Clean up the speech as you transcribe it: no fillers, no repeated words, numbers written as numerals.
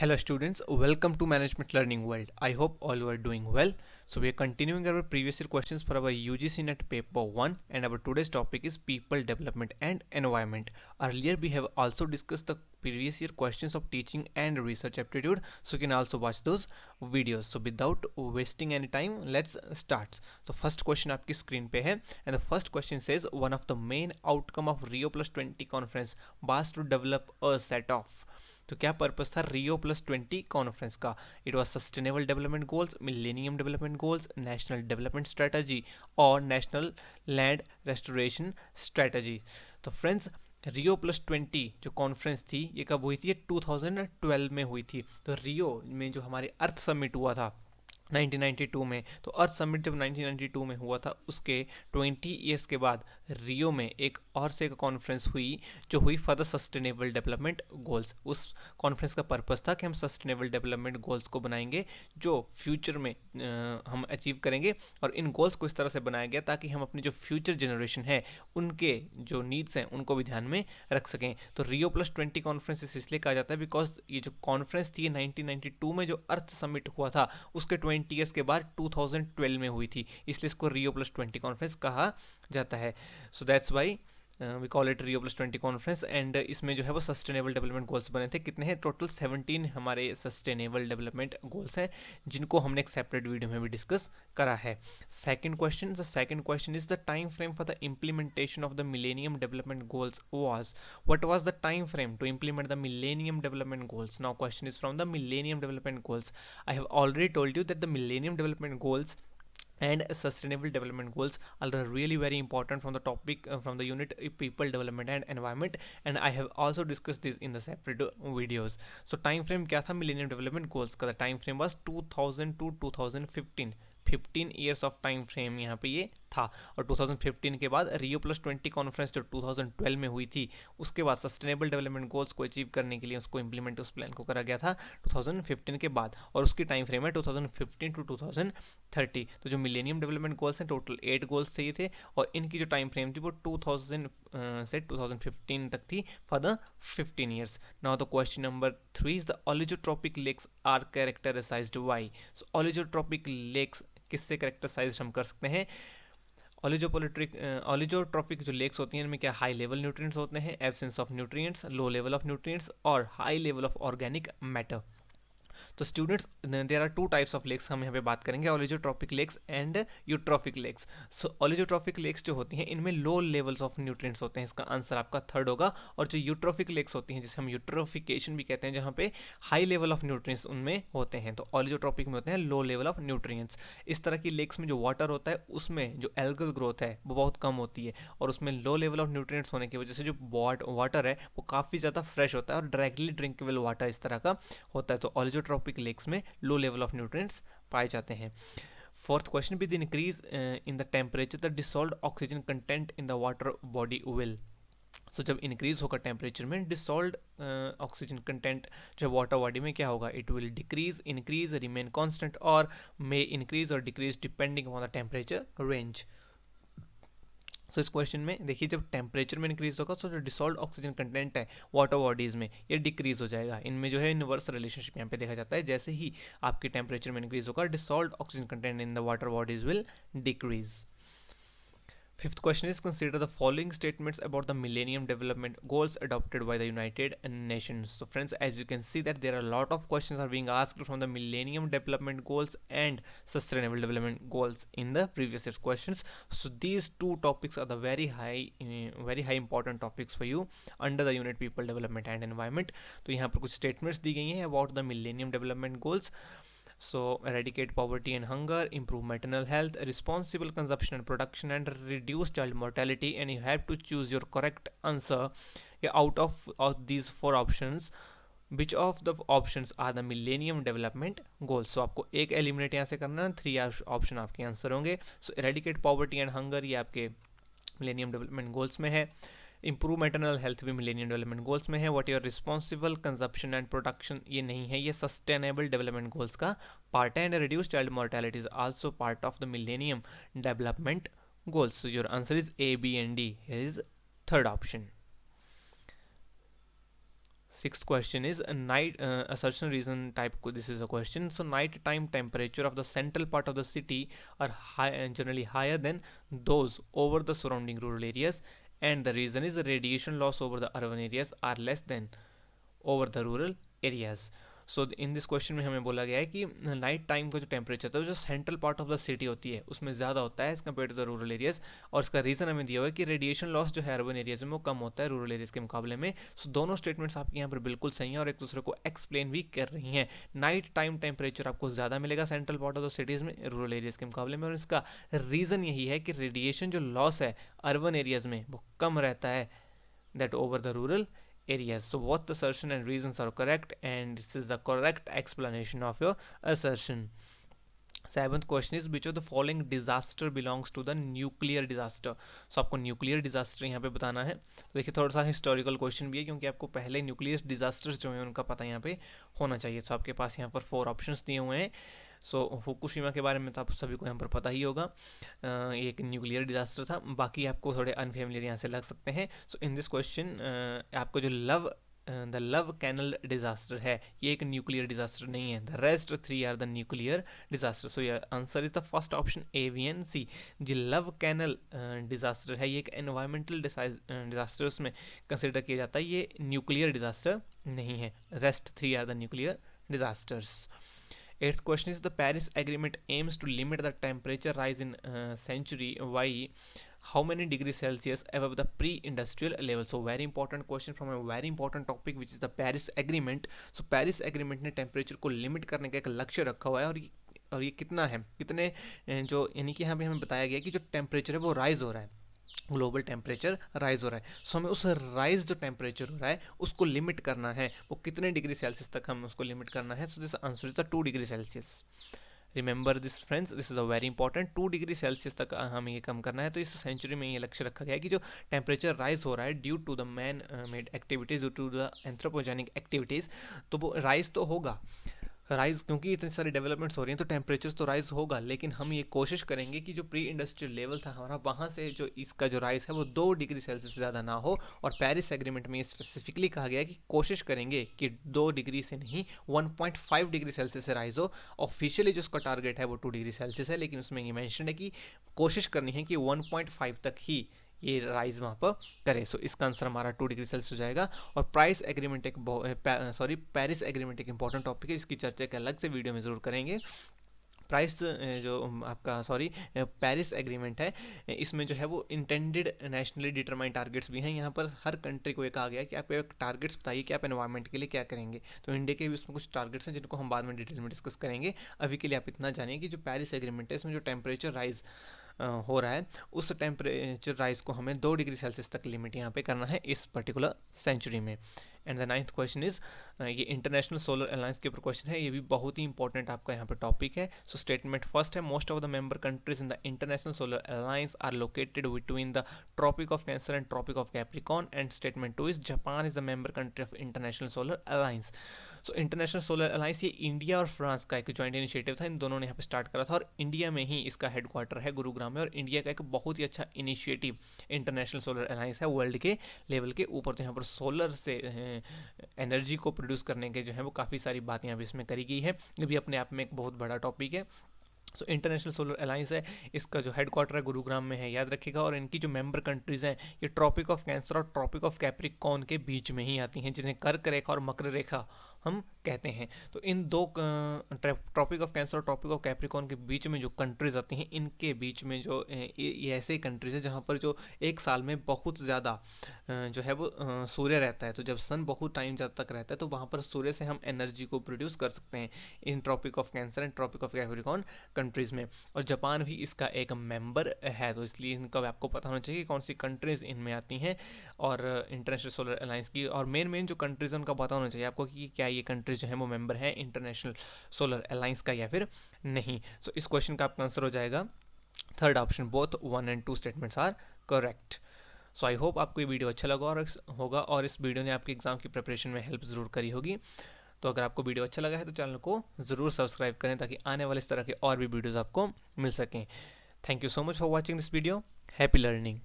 Hello students, welcome to Management Learning World. I hope all you are doing well. So we are continuing our previous year questions for our UGC NET paper 1 and our today's topic is people development and environment. Earlier we have also discussed the previous year questions of teaching and research aptitude, so you can also watch those videos. So without wasting any time, let's start. So first question आपकी screen पे है and the first question says one of the main outcome of Rio Plus 20 conference was to develop a set of, तो क्या purpose था रियो plus 20 conference का? It was sustainable development goals, millennium development goals, national development strategy और national land restoration strategy. तो friends, रियो plus 20 जो conference थी ये कब हुई थी? ये 2012 में हुई थी. तो रियो में जो हमारे अर्थ समिट हुआ था 1992 में, तो अर्थ समिट जब 1992 में हुआ था उसके 20 ईयर्स के बाद रियो में एक और से कॉन्फ्रेंस हुई जो हुई for the sustainable development goals. उस कॉन्फ्रेंस का पर्पस था कि हम सस्टेनेबल डेवलपमेंट गोल्स को बनाएंगे जो फ्यूचर में हम अचीव करेंगे, और इन गोल्स को इस तरह से बनाया गया ताकि हम अपनी जो फ्यूचर जनरेशन है उनके जो नीड्स हैं उनको भी ध्यान में रख सकें. तो रियो प्लस 20 कॉन्फ्रेंस इसलिए कहा जाता है बिकॉज ये जो कॉन्फ्रेंस थी 1992 में जो अर्थ समिट हुआ था उसके 20 ईयर्स के बाद 2012 में हुई थी, इसलिए इसको रियो प्लस 20 कॉन्फ्रेंस कहा जाता है. So that's why we call it Rio plus 20 conference. And इसमें जो है वो सस्टेनेबल डेवलपमेंट गोल्स बने थे. कितने हैं? टोटल 17 हमारे सस्टेनेबल डेवलपमेंट गोल्स हैं जिनको हमने एक सेपरेट वीडियो में भी डिस्कस करा है. Second question, the second question is the time frame for the implementation of the millennium development goals was. What was the time frame to implement the millennium development goals? Now question is from the millennium development goals. I have already told you that the Millennium Development Goals and sustainable development goals are really very important from the topic from the unit people development and environment, and I have also discussed this in the separate videos. So time frame क्या था millennium development goals का? The time frame was 2000 to 2015. 15 years of time frame यहाँ पे ये था. और 2015 के बाद रियो प्लस 20 कॉन्फ्रेंस जो 2012 में हुई थी उसके बाद सस्टेनेबल डेवलपमेंट गोल्स को अचीव करने के लिए उसको इम्प्लीमेंट उस प्लान को करा गया था 2015 के बाद, और उसकी टाइम फ्रेम है 2015 टू 2030. तो जो मिलेनियम डेवलपमेंट गोल्स हैं टोटल 8 गोल्स थे ये थे, और इनकी जो टाइम फ्रेम थी वो 2000 से 2015 तक थी for the 15 years. Now the question number 3 is the oligotrophic lakes are characterized by. So oligotrophic lakes किससे कैरेक्टराइज हम कर सकते हैं? ऑलिगोट्रॉपिक जो लेक्स होती हैं इनमें क्या हाई लेवल न्यूट्रिएंट्स होते हैं, absence of nutrients, low level of nutrients और high level of organic matter. तो students, there are two types of lakes हम यहाँ पे बात करेंगे, oligotrophic lakes and eutrophic lakes. So oligotrophic lakes जो होती हैं इनमें लो लेवल्स ऑफ न्यूट्रिएंट्स होते हैं, इसका आंसर आपका थर्ड होगा. और जो यूट्रॉफिक लेक्स होती हैं जिसे हम यूट्रोफिकेशन भी कहते हैं जहाँ पे हाई लेवल ऑफ न्यूट्रिएंट्स उनमें होते हैं, तो ऑलिगोट्रॉपिक में होते हैं लो लेवल ऑफ न्यूट्रिएंट्स. इस तरह की लेक्स में जो वाटर होता है उसमें जो एल्गल ग्रोथ है वो बहुत कम होती है, और उसमें लो लेवल ऑफ न्यूट्रिएंट्स होने की वजह से जो वाटर है वो काफ़ी ज़्यादा फ्रेश होता है और डायरेक्टली ड्रिंकेबल वाटर इस तरह का होता है. तो ऑलिगोट्रॉपिक लेक्स में लो लेवल ऑफ न्यूट्रिएंट्स पाए जाते हैं. Fourth question, with increase in the temperature the dissolved oxygen content in the water body will. तो जब इंक्रीज होगा टेम्परेचर में डिसॉल्व्ड ऑक्सीजन कंटेंट जो वाटर बॉडी में क्या होगा? It will decrease, increase, remain constant और मे इंक्रीज और decrease depending on the temperature range. So इस क्वेश्चन में देखिए जब टेम्परेचर में इंक्रीज होगा तो जो डिसॉल्व ऑक्सीजन कंटेंट है वाटर बॉडीज में ये डिक्रीज हो जाएगा. इनमें जो है इनवर्स रिलेशनशिप यहाँ पे देखा जाता है, जैसे ही आपके टेम्परेचर में इंक्रीज होगा dissolve oxygen content in the water bodies will decrease. Fifth question is, consider the following statements about the Millennium Development Goals adopted by the United Nations. So friends, as you can see that there are a lot of questions are being asked from the Millennium Development Goals and Sustainable Development Goals in the previous year's questions. So these two topics are the very high important topics for you under the unit People Development and Environment. तो यहाँ पर कुछ statements दी गई हैं about the Millennium Development Goals. So eradicate poverty and hunger, improve maternal health, responsible consumption and production, and reduce child mortality. And you have to choose your correct answer out of these four options. Which of the options are the Millennium Development Goals? So आपको एक eliminate यहाँ से करना है, 3 option आपके answer होंगे. सो eradicate poverty and hunger ये आपके Millennium Development Goals में है. इम्प्रूव मैटरनल हेल्थ भी मिलेनियम डेवलपमेंट गोल्स में है. What your responsible consumption and production ये नहीं है, ये सस्टेनेबल डेवलपमेंट गोल्स का पार्ट है. And reduce child mortality is also part of the millennium development goals. So your answer is a, B and d. Here is third option. Sixth question is a night assertion reason type. This is a question. So night time temperature of the central part of the city are high, generally higher than those over the surrounding rural areas, and the reason is the radiation loss over the urban areas are less than over the rural areas. So in this question में हमें बोला गया है कि night time का जो temperature था, जो central part of the city होती है उसमें ज़्यादा होता है as compare to the rural areas, और इसका रीज़न हमें दिया हुआ है कि रेडिएशन लॉस जो है अर्बन एरियाज में वो कम होता है रूरल एरियाज़ के मुकाबले में. सो दोनों स्टेटमेंट्स आपके यहाँ पर बिल्कुल सही हैं और एक दूसरे को एक्सप्लेन भी कर रही हैं. नाइट टाइम टेम्परेचर आपको ज़्यादा मिलेगा central part of the cities में रूरल एरियाज़ के मुकाबले में, और इसका रीज़न यही है कि रेडिएशन जो लॉस है अर्बन एरियाज़ में वो कम रहता है that over the rural areas. So both the assertion and reasons are correct, and this is the correct explanation of your assertion. Seventh question is which of the following disaster belongs to the nuclear disaster. So आपको nuclear disaster यहाँ पे बताना है. तो देखिए थोड़ा सा historical question भी है क्योंकि आपको पहले न्यूक्लियर डिजास्टर्स जो हैं उनका पता यहाँ पे होना चाहिए. तो आपके पास यहाँ पर 4 ऑप्शंस दिए हुए हैं. सो फुकुशिमा के बारे में तो आप सभी को यहाँ पर पता ही होगा, ये एक न्यूक्लियर डिजास्टर था. बाकी आपको थोड़े अनफेमिलियर यहाँ से लग सकते हैं. सो इन दिस क्वेश्चन आपको जो द लव कैनल डिजास्टर है ये एक न्यूक्लियर डिजास्टर नहीं है. The rest 3 are the nuclear disaster. So your answer is the first option A B and C. जो लव कैनल डिजास्टर है ये एक एनवायरमेंटल डिजास्टर्स में कंसिडर किया जाता है, ये न्यूक्लियर डिजास्टर नहीं है. Rest 3 are the nuclear disasters. Eighth question is the Paris Agreement aims to limit the temperature rise in century by how many degrees Celsius above the pre-industrial level. So very important question from a very important topic which is the Paris Agreement. So Paris Agreement ने temperature को limit करने का एक लक्ष्य रखा हुआ है, और ये कितना है, कितने जो यानी कि यहाँ पे हमें बताया गया कि जो टेम्परेचर है वो राइज हो रहा है, ग्लोबल टेम्परेचर राइज हो रहा है. सो हमें उस राइज जो टेम्परेचर हो रहा है उसको लिमिट करना है, वो कितने डिग्री सेल्सियस तक हमें उसको लिमिट करना है. So this answer is the 2 degree Celsius. Remember this friends, this is a very important. 2 degree Celsius तक हमें ये कम करना है. तो इस सेंचुरी में ये लक्ष्य रखा गया है कि जो टेम्परेचर राइज हो रहा है due to the man made activities, due to the anthropogenic activities, तो वो राइज तो होगा. राइज क्योंकि इतनी सारी डेवलपमेंट्स हो रही हैं तो टेम्परेचर तो राइज होगा, लेकिन हम ये कोशिश करेंगे कि जो प्री इंडस्ट्रियल लेवल था हमारा वहाँ से जो इसका जो राइज है वो 2 डिग्री सेल्सियस से ज़्यादा ना हो. और पेरिस एग्रीमेंट में ये स्पेसिफिकली कहा गया है कि कोशिश करेंगे कि 2 डिग्री से नहीं 1.5 डिग्री सेल्सियस से राइज हो. ऑफिशियली जो उसका टारगेट है वो 2 डिग्री सेल्सियस है, लेकिन उसमें ये मैंशन है कि कोशिश करनी है कि 1.5 तक ही ये राइज वहाँ पर करे. सो इसका आंसर हमारा 2 डिग्री सेल्सियस हो जाएगा. और पेरिस एग्रीमेंट एक इंपॉर्टेंट टॉपिक है, इसकी चर्चा एक अलग से वीडियो में ज़रूर करेंगे. पेरिस एग्रीमेंट है इसमें जो है वो इंटेंडेड नेशनली डिटरमाइंड टारगेट्स भी हैं. यहाँ पर हर कंट्री को ये कहा गया है कि आप एक टारगेट्स बताइए कि आप एनवायरनमेंट के लिए क्या करेंगे. तो इंडिया के भी उसमें कुछ टारगेट्स हैं जिनको हम बाद में डिटेल में डिस्कस करेंगे. अभी के लिए आप इतना जानिए कि जो पेरिस एग्रीमेंट है इसमें जो टेम्परेचर राइज हो रहा है उस टेम्परेचर राइज को हमें 2 डिग्री सेल्सियस तक लिमिट यहाँ पे करना है इस पर्टिकुलर सेंचुरी में. And the 9th question is ये इंटरनेशनल सोलर अलायंस के ऊपर क्वेश्चन है, ये भी बहुत ही इंपॉर्टेंट आपका यहाँ पे टॉपिक है. सो स्टेटमेंट फर्स्ट है most of the member countries in the international solar alliance are located between the tropic of cancer and tropic of Capricorn. And statement 2 is Japan is the member country of international solar alliance. So international solar alliance ये India और France का एक joint initiative था, इन दोनों ने यहाँ पे start करा था, और इंडिया में ही इसका हेडक्वार्टर है गुरुग्राम में. और इंडिया का एक बहुत ही अच्छा इनिशिएटिव इंटरनेशनल सोलर अलायंस है वर्ल्ड के लेवल के ऊपर. तो यहाँ पर सोलर से एनर्जी को प्रोड्यूस करने के जो है वो काफ़ी सारी बातें यहाँ पे इसमें करी गई है. ये भी अपने आप में एक बहुत बड़ा टॉपिक है. सो इंटरनेशनल सोलर अलायंस है, इसका जो हेडक्वार्टर है गुरुग्राम में है, याद रखिएगा. और इनकी जो मेंबर कंट्रीज़ हैं ये ट्रॉपिक ऑफ कैंसर और ट्रॉपिक ऑफ कैप्रिकॉन के बीच में ही आती हैं, जिन्हें कर्क रेखा और मकर रेखा हम कहते हैं. तो इन दो ट्रॉपिक ऑफ कैंसर और ट्रॉपिक ऑफ कैप्रिकॉन के बीच में जो कंट्रीज आती हैं, इनके बीच में जो ये ऐसे कंट्रीज हैं जहाँ पर जो एक साल में बहुत ज़्यादा जो है वो सूर्य रहता है. तो जब सन बहुत टाइम ज़्यादा तक रहता है तो वहाँ पर सूर्य से हम एनर्जी को प्रोड्यूस कर सकते हैं in tropic of cancer and tropic of Capricorn countries में. और जापान भी इसका एक मेंबर है, तो इसलिए इनका आपको पता होना चाहिए कौन सी कंट्रीज़ इनमें आती हैं और इंटरनेशनल सोलर अलायंस की. और मेन जो कंट्रीज़ उनका पता होना चाहिए आपको कि क्या ये कंट्रीज जो है वो मेंबर हैं इंटरनेशनल सोलर अलायंस का या फिर नहीं. सो इस क्वेश्चन का आपका आंसर हो जाएगा 3rd option. Both 1 and 2 statements are correct. So I hope आपको ये वीडियो अच्छा लगा और इस वीडियो ने आपके एग्जाम की प्रिपरेशन में हेल्प ज़रूर करी होगी. तो अगर आपको वीडियो अच्छा लगा है तो चैनल को ज़रूर सब्सक्राइब करें ताकि आने वाले इस तरह के और भी वीडियोज़ आपको मिल सकें. Thank you so much for watching this video. Happy learning.